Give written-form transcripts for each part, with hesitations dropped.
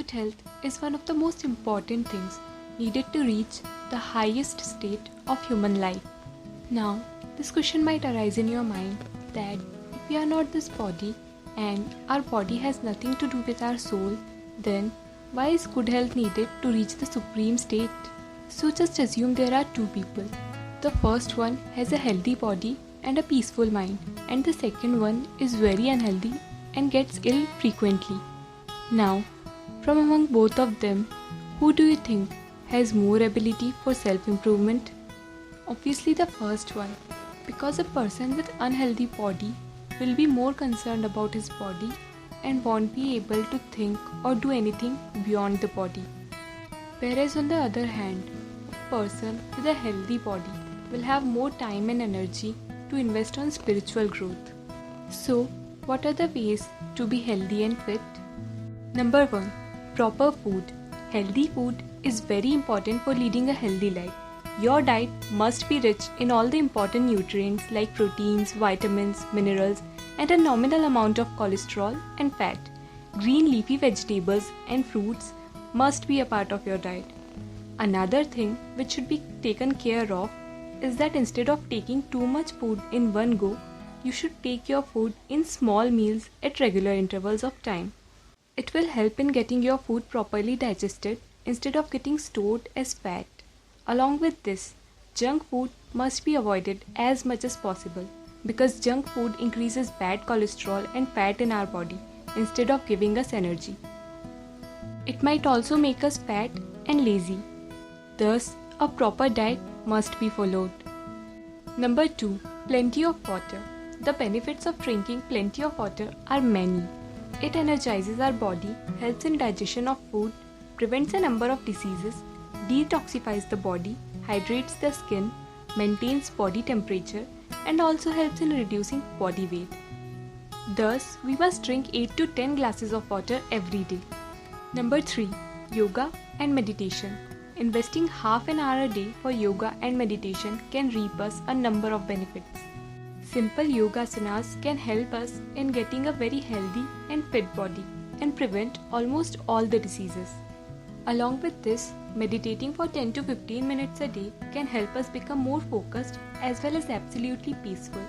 Good health is one of the most important things needed to reach the highest state of human life. Now, this question might arise in your mind that if we are not this body and our body has nothing to do with our soul, then why is good health needed to reach the supreme state? So just assume there are two people. The first one has a healthy body and a peaceful mind, and the second one is very unhealthy and gets ill frequently. Now, from among both of them, who do you think has more ability for self-improvement? Obviously the first one, because a person with unhealthy body will be more concerned about his body and won't be able to think or do anything beyond the body. Whereas on the other hand, a person with a healthy body will have more time and energy to invest on spiritual growth. So, what are the ways to be healthy and fit? Number 1. Proper food. Healthy food is very important for leading a healthy life. Your diet must be rich in all the important nutrients like proteins, vitamins, minerals, and a nominal amount of cholesterol and fat. Green leafy vegetables and fruits must be a part of your diet. Another thing which should be taken care of is that instead of taking too much food in one go, you should take your food in small meals at regular intervals of time. It will help in getting your food properly digested instead of getting stored as fat. Along with this, junk food must be avoided as much as possible because junk food increases bad cholesterol and fat in our body instead of giving us energy. It might also make us fat and lazy. Thus, a proper diet must be followed. Number 2. Plenty of water. The benefits of drinking plenty of water are many. It energizes our body, helps in digestion of food, prevents a number of diseases, detoxifies the body, hydrates the skin, maintains body temperature, and also helps in reducing body weight. Thus, we must drink 8 to 10 glasses of water every day. Number 3. Yoga and meditation. Investing half an hour a day for yoga and meditation can reap us a number of benefits. Simple yogasanas can help us in getting a very healthy and fit body and prevent almost all the diseases. Along with this, meditating for 10 to 15 minutes a day can help us become more focused as well as absolutely peaceful.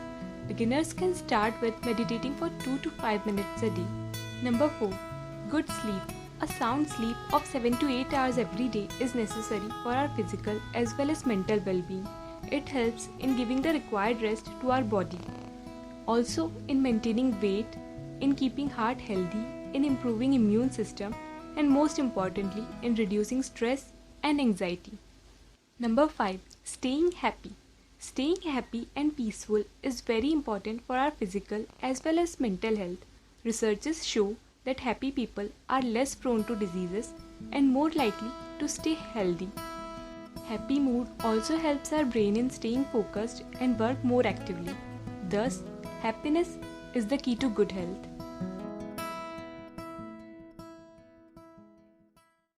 Beginners can start with meditating for 2 to 5 minutes a day. Number 4. Good sleep. A sound sleep of 7 to 8 hours every day is necessary for our physical as well as mental well-being. It helps in giving the required rest to our body. Also in maintaining weight, in keeping heart healthy, in improving immune system, and most importantly in reducing stress and anxiety. Number 5. Staying happy. Staying happy and peaceful is very important for our physical as well as mental health. Researches show that happy people are less prone to diseases and more likely to stay healthy. Happy mood also helps our brain in staying focused and work more actively. Thus, happiness is the key to good health.